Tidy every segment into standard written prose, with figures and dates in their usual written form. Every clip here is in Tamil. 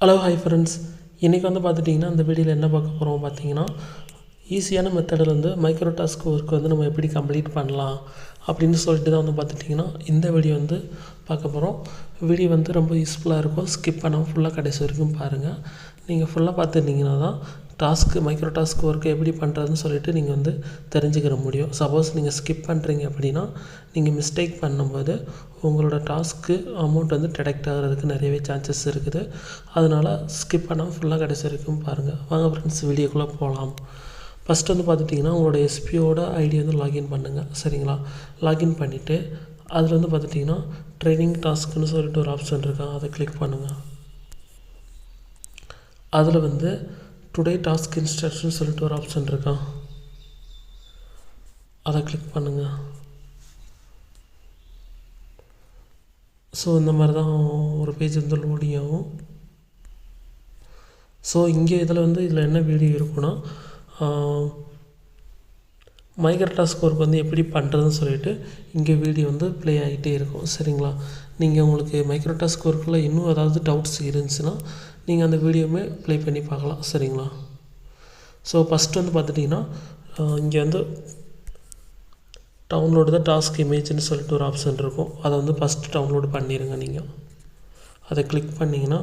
ஹலோ ஹாய் ஃப்ரெண்ட்ஸ், இன்றைக்கி வந்து பார்த்துட்டிங்கன்னா இந்த வீடியோவில் என்ன பார்க்க போகிறோம் பார்த்தீங்கன்னா, ஈஸியான மெத்தடில் வந்து மைக்ரோ டாஸ்க் ஒர்க் வந்து நம்ம எப்படி கம்ப்ளீட் பண்ணலாம் அப்படின்னு சொல்லிட்டு தான் வந்து பார்த்துட்டிங்கன்னா இந்த வீடியோ வந்து பார்க்க போகிறோம். வீடியோ வந்து ரொம்ப யூஸ்ஃபுல்லாக இருக்கும். ஸ்கிப் பண்ணாமல் ஃபுல்லாக கடைசி வரைக்கும் பாருங்கள். நீங்கள் ஃபுல்லாக பார்த்துருந்தீங்கன்னா தான் மைக்ரோ டாஸ்க் ஒர்க்கு எப்படி பண்ணுறதுன்னு சொல்லிட்டு நீங்கள் வந்து தெரிஞ்சுக்கிற முடியும். சப்போஸ் நீங்கள் ஸ்கிப் பண்ணுறீங்க அப்படின்னா நீங்கள் மிஸ்டேக் பண்ணும்போது உங்களோட டாஸ்க்கு அமௌண்ட் வந்து டிடெக்ட் ஆகிறதுக்கு நிறையவே சான்சஸ் இருக்குது. அதனால் ஸ்கிப் பண்ணாமல் ஃபுல்லாக கடைசி வரைக்கும் பாருங்கள். வாங்க ஃப்ரெண்ட்ஸ், வீடியோக்குள்ளே போகலாம். ஃபஸ்ட்டு வந்து பார்த்துட்டிங்கன்னா உங்களோட எஸ்பியோட ஐடி வந்து லாகின் பண்ணுங்கள். சரிங்களா? லாகின் பண்ணிவிட்டு அதில் வந்து பார்த்துட்டிங்கன்னா ட்ரைனிங் டாஸ்க்குன்னு சொல்லிட்டு ஒரு ஆப்ஷன் இருக்கா, அதை கிளிக் பண்ணுங்கள். அதில் வந்து டுடே டாஸ்க் இன்ஸ்ட்ரக்ஷன் சொல்லிட்டு ஒரு ஆப்ஷன் இருக்கா, அதை கிளிக் பண்ணுங்கள். ஸோ இந்த மாதிரி தான் ஒரு பேஜ் வந்து லோடிங் ஆகும். ஸோ இங்கே இதில் என்ன வீடியோ இருக்குன்னா, மைக்ரோ டாஸ்க் ஒர்க் வந்து எப்படி பண்ணுறதுன்னு சொல்லிட்டு இங்கே வீடியோ வந்து ப்ளே ஆகிட்டே இருக்கும். சரிங்களா? நீங்கள் உங்களுக்கு மைக்ரோ டாஸ்க் ஒர்க்கில் இன்னும் ஏதாவது டவுட்ஸ் இருந்துச்சுன்னா நீங்கள் அந்த வீடியோவுமே ப்ளே பண்ணி பார்க்கலாம். சரிங்களா? ஸோ ஃபஸ்ட்டு வந்து பார்த்துட்டிங்கன்னா இங்கே வந்து டவுன்லோடு த டாஸ்க் இமேஜ்னு சொல்லிட்டு ஒரு ஆப்ஷன் இருக்கும். அதை வந்து ஃபஸ்ட்டு டவுன்லோடு பண்ணிடுங்க. நீங்கள் அதை கிளிக் பண்ணிங்கன்னா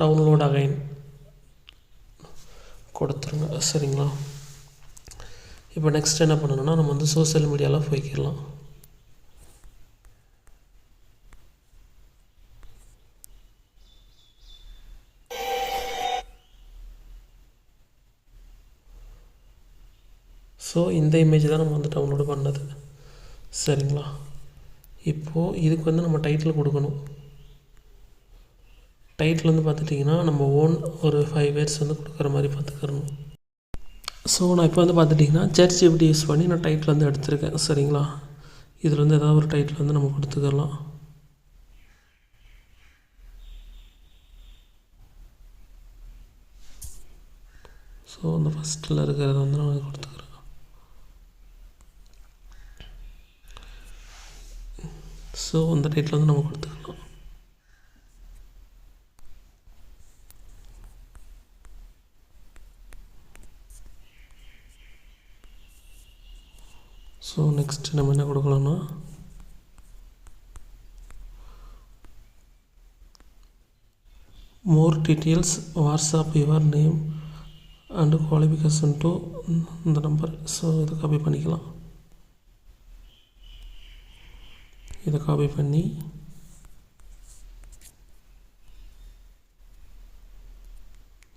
டவுன்லோட் அகைன் கொடுத்துருங்க. சரிங்களா? இப்போ நெக்ஸ்ட் என்ன பண்ணணும்னா நம்ம வந்து சோஷியல் மீடியாவில் போய்க்கிடலாம். ஸோ இந்த இமேஜ் தான் நம்ம வந்து டவுன்லோடு பண்ணது. சரிங்களா? இப்போது இதுக்கு வந்து நம்ம டைட்டில் கொடுக்கணும். டைட்டில் வந்து பார்த்துட்டிங்கன்னா நம்ம ஓன் ஒரு 5 வேர்ட்ஸ் வந்து கொடுக்குற மாதிரி பார்த்துக்கிறணும். ஸோ நான் இப்போ வந்து பார்த்துட்டிங்கன்னா ChatGPT யூஸ் பண்ணி நான் டைட்டில் வந்து எடுத்திருக்கேன். சரிங்களா? இதில் வந்து ஏதாவது ஒரு டைட்டில் வந்து நம்ம கொடுத்துக்கலாம். ஸோ அந்த ஃபஸ்ட்டில் இருக்கிறத வந்து நான் கொடுத்துக்கிறேன். ஸோ அந்த டைட்டில் வந்து நம்ம கொடுத்துக்கலாம். ஸோ நெக்ஸ்ட் நம்ம என்ன கொடுக்கலாம்னா more details WhatsApp your name and qualification to இந்த நம்பர். ஸோ இதை காப்பி பண்ணிக்கலாம். இதை காப்பி பண்ணி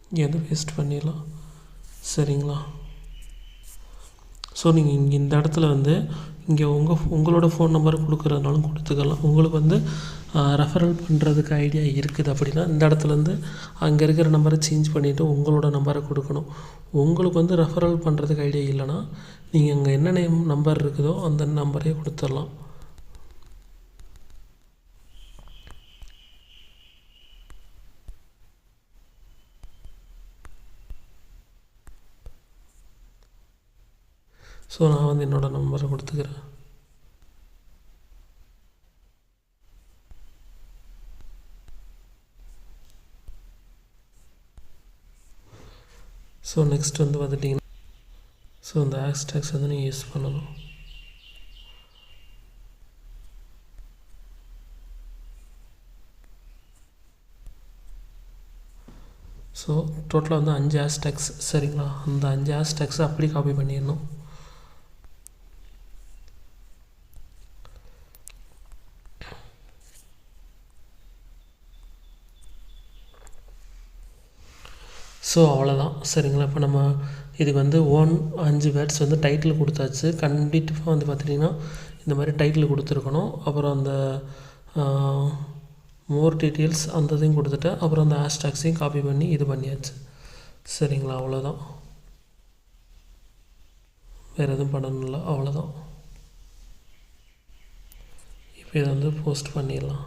இங்கே வந்து பேஸ்ட் பண்ணிடலாம். சரிங்களா? ஸோ நீங்கள் இங்கே இந்த இடத்துல வந்து இங்கே உங்களோட ஃபோன் நம்பர் கொடுக்குறதுனாலும் கொடுத்துக்கலாம். உங்களுக்கு வந்து ரெஃபரல் பண்ணுறதுக்கு ஐடியா இருக்குது அப்படின்னா இந்த இடத்துல வந்து அங்கே இருக்கிற நம்பரை சேஞ்ச் பண்ணிவிட்டு உங்களோட நம்பரை கொடுக்கணும். உங்களுக்கு வந்து ரெஃபரல் பண்ணுறதுக்கு ஐடியா இல்லைன்னா நீங்கள் அங்கே என்ன நம்பர் இருக்குதோ அந்த நம்பரே கொடுத்துடலாம். ஸோ நான் வந்து என்னோடய நம்பரை கொடுத்துக்கிறேன். ஸோ நெக்ஸ்ட் வந்து பார்த்துட்டிங்கன்னா ஸோ இந்த ஹேஷ்டேக்ஸ் வந்து நீங்கள் யூஸ் பண்ணணும். ஸோ டோட்டலாக வந்து 5 ஹேஷ்டேக்ஸ். சரிங்களா? அந்த 5 ஹேஷ்டேக்ஸை அப்படி காப்பி பண்ணிடணும். ஸோ அவ்வளோதான். சரிங்களா? இப்போ நம்ம இதுக்கு வந்து 5 வேர்ட்ஸ் வந்து டைட்டில் கொடுத்தாச்சு. கண்டிப்பாக வந்து பார்த்துட்டிங்கன்னா இந்த மாதிரி டைட்டில் கொடுத்துருக்கணும். அப்புறம் அந்த மோர் டீட்டெயில்ஸ் அந்த இதையும் கொடுத்துட்டு அப்புறம் அந்த ஹேஷ்டேக்ஸையும் காப்பி பண்ணி இது பண்ணியாச்சு. சரிங்களா? அவ்வளோதான். வேறு எதுவும் பண்ணணும்ல, அவ்வளோதான். இப்போ இதை வந்து போஸ்ட் பண்ணிடலாம்.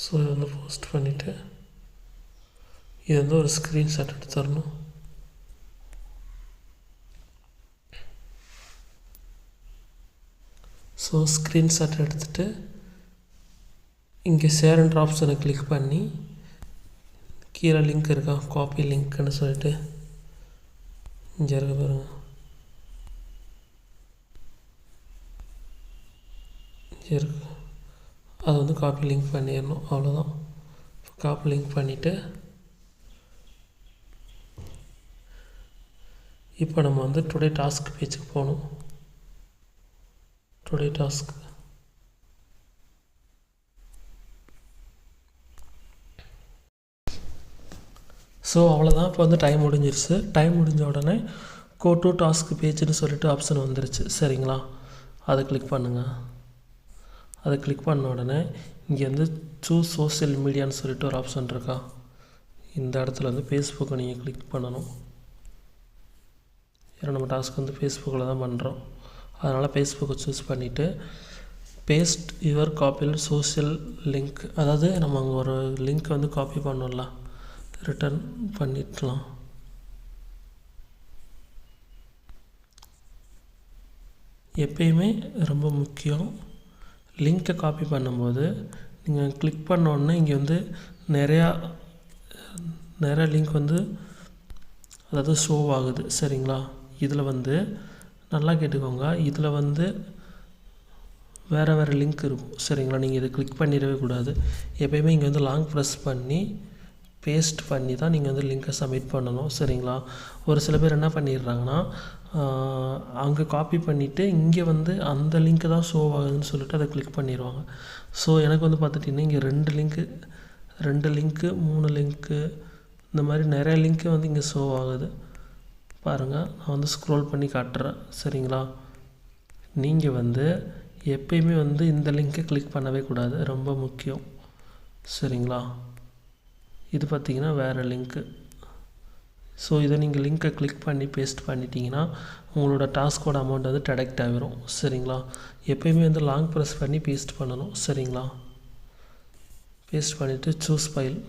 ஸோ இதை வந்து போஸ்ட் பண்ணிவிட்டு இது வந்து ஒரு ஸ்க்ரீன்ஷாட் எடுத்து தரணும். ஸோ ஸ்க்ரீன்ஷாட் எடுத்துகிட்டு இங்கே ஷேர்ன்ற ஆப்ஷனை கிளிக் பண்ணி கீழே லிங்க் இருக்கா காப்பி லிங்க்னு சொல்லிட்டு இங்கே இருக்க பாருங்க, இங்கே இருக்கு, அதை வந்து காப்பி லிங்க் பண்ணிடணும். அவ்வளோதான். காப்பி லிங்க் பண்ணிவிட்டு இப்போ நம்ம வந்து டுடே டாஸ்க் பேஜுக்கு போகணும். டுடே டாஸ்க் ஸோ அவ்வளோதான். இப்போ வந்து டைம் முடிஞ்சிருச்சு. டைம் முடிஞ்ச உடனே கோ டு டாஸ்க் பேஜ்னு சொல்லிட்டு ஆப்ஷன் வந்துருச்சு. சரிங்களா, அதை கிளிக் பண்ணுங்கள். அதை கிளிக் பண்ண உடனே இங்கே வந்து சூஸ் சோஷியல் மீடியான்னு சொல்லிட்டு ஒரு ஆப்ஷன் இருக்கா, இந்த இடத்துல வந்து ஃபேஸ்புக்கை நீங்கள் கிளிக் பண்ணணும். ஏன்னா நம்ம டாஸ்க் வந்து ஃபேஸ்புக்கில் தான் பண்ணுறோம், அதனால் ஃபேஸ்புக்கை சூஸ் பண்ணிவிட்டு பேஸ்ட் யுவர் காப்பியில் சோஷியல் லிங்க், அதாவது நம்ம அங்கே ஒரு லிங்க் வந்து காப்பி பண்ணோம்ல, ரிட்டர்ன் பண்ணிடலாம். எப்பயுமே ரொம்ப முக்கியம், லிங்க்கை காப்பி பண்ணும்போது நீங்கள் கிளிக் பண்ணோடனே இங்கே வந்து நிறையா லிங்க் வந்து அதாவது ஷோ ஆகுது. சரிங்களா, இதில் வந்து நல்லா கேட்டுக்கோங்க, இதில் வந்து வேறு லிங்க் இருக்கும். சரிங்களா, நீங்கள் இதை கிளிக் பண்ணிடவே கூடாது. எப்போயுமே இங்கே வந்து லாங் ப்ரெஸ் பண்ணி பேஸ்ட் பண்ணி தான் நீங்கள் வந்து லிங்க்கை சப்மிட் பண்ணணும். சரிங்களா, ஒரு சில பேர் என்ன பண்ணிடுறாங்கன்னா அங்கே காப்பி பண்ணிவிட்டு இங்கே வந்து அந்த லிங்க்கு தான் ஷோ ஆகுதுன்னு சொல்லிட்டு அதை கிளிக் பண்ணிடுவாங்க. ஸோ எனக்கு வந்து பார்த்துட்டிங்கன்னா இங்கே 2 லிங்க்கு 3 லிங்க்கு இந்த மாதிரி நிறைய லிங்க்கு வந்து இங்கே ஷோ ஆகுது. பாருங்கள், நான் வந்து ஸ்க்ரோல் பண்ணி காட்டுறேன். சரிங்களா, நீங்கள் வந்து எப்பயுமே வந்து இந்த லிங்க்கை கிளிக் பண்ணவே கூடாது, ரொம்ப முக்கியம். சரிங்களா, இது பார்த்திங்கன்னா வேறு லிங்க்கு. ஸோ இதை நீங்கள் லிங்க்கை கிளிக் பண்ணி பேஸ்ட் பண்ணிட்டீங்கன்னா உங்களோட டாஸ்கோட அமௌண்ட் வந்து டிடெக்ட் ஆகிரும். சரிங்களா, எப்பயுமே வந்து லாங் ப்ரெஸ் பண்ணி பேஸ்ட் பண்ணணும். சரிங்களா, பேஸ்ட் பண்ணிவிட்டு சூஸ் ஃபைல்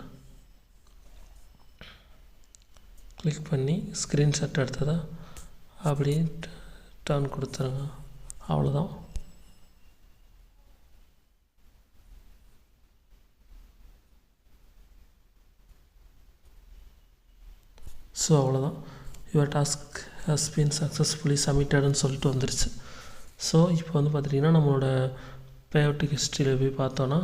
கிளிக் பண்ணி ஸ்க்ரீன்ஷாட் எடுத்ததை அப்படியே டர்ன் கொடுத்துருங்க. அவ்வளோதான். ஸோ அவ்வளோதான், your task has been successfully சப்மிட்டட்னு சொல்லிட்டு வந்துருச்சு. ஸோ இப்போ வந்து பார்த்துட்டிங்கன்னா நம்மளோட பேஅவுட் ஹிஸ்ட்ரியில் போய் பார்த்தோன்னா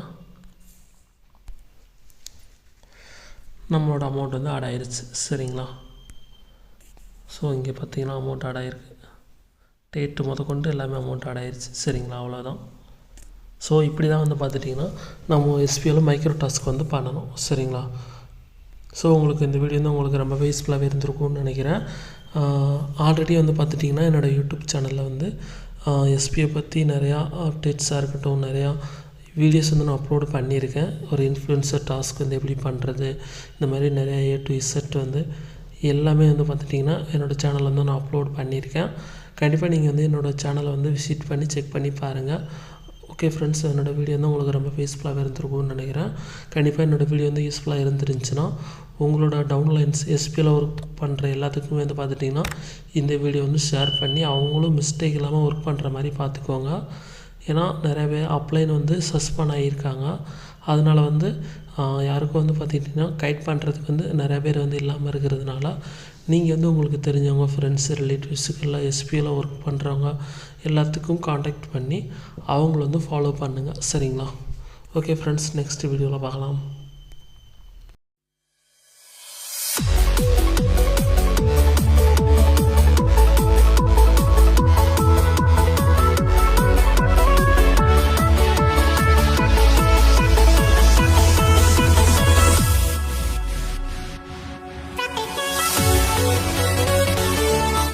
நம்மளோட அமௌண்ட் வந்து ஆட் ஆயிடுச்சு. சரிங்களா, ஸோ இங்கே பார்த்தீங்கன்னா அமௌண்ட் ஆட் ஆகிருக்கு, டேட்டு முதற்கொண்டு எல்லாமே அமௌண்ட் ஆட் ஆயிடுச்சு. சரிங்களா, அவ்வளோதான். ஸோ இப்படி தான் வந்து பார்த்துட்டிங்கன்னா நம்ம எஸ்பிஎல் மைக்ரோ டாஸ்க் வந்து பண்ணணும். சரிங்களா, ஸோ உங்களுக்கு இந்த வீடியோ வந்து உங்களுக்கு ரொம்பவே யூஸ்ஃபுல்லாகவே இருந்திருக்கும்னு நினைக்கிறேன். ஆல்ரெடி வந்து பார்த்துட்டிங்கன்னா என்னோடய யூடியூப் சேனலில் வந்து எஸ்பியை பற்றி நிறையா அப்டேட்ஸாக இருக்கட்டும், நிறையா வீடியோஸ் வந்து நான் அப்லோடு பண்ணியிருக்கேன். ஒரு இன்ஃப்ளூயன்சர் டாஸ்க் வந்து எப்படி பண்ணுறது, இந்த மாதிரி நிறையா A to Z வந்து எல்லாமே வந்து பார்த்துட்டிங்கன்னா என்னோடய சேனலில் வந்து நான் அப்லோட் பண்ணியிருக்கேன். கண்டிப்பாக நீங்கள் வந்து என்னோடய சேனலை வந்து விசிட் பண்ணி செக் பண்ணி பாருங்கள். ஓகே ஃப்ரெண்ட்ஸ், என்னோடய வீடியோ வந்து உங்களுக்கு ரொம்ப யூஸ்ஃபுல்லாக இருந்திருக்கும்னு நினைக்கிறேன். கண்டிப்பாக என்னோடய வீடியோ வந்து யூஸ்ஃபுல்லாக இருந்துருந்துச்சுன்னா உங்களோட டவுன்லைன்ஸ் எஸ்பியில் ஒர்க் பண்ணுற எல்லாத்துக்குமே வந்து பார்த்துட்டிங்கன்னா இந்த வீடியோ வந்து ஷேர் பண்ணி அவங்களும் மிஸ்டேக் இல்லாமல் ஒர்க் பண்ணுற மாதிரி பார்த்துக்கோங்க. ஏன்னா நிறைய பேர் அப்ளைன் வந்து சஸ்பெண்ட் ஆகியிருக்காங்க. அதனால் வந்து யாருக்கும் வந்து பார்த்துக்கிட்டிங்கன்னா கைட் பண்ணுறதுக்கு வந்து நிறையா பேர் வந்து இல்லாமல் இருக்கிறதுனால நீங்கள் வந்து உங்களுக்கு தெரிஞ்சவங்க ஃப்ரெண்ட்ஸு ரிலேட்டிவ்ஸுக்கெல்லாம் எஸ்பியில் ஒர்க் பண்ணுறவங்க எல்லாத்துக்கும் காண்டாக்ட் பண்ணி அவங்கள வந்து ஃபாலோ பண்ணுங்கள். சரிங்களா, ஓகே ஃப்ரெண்ட்ஸ், நெக்ஸ்ட் வீடியோவில் பார்க்கலாம்.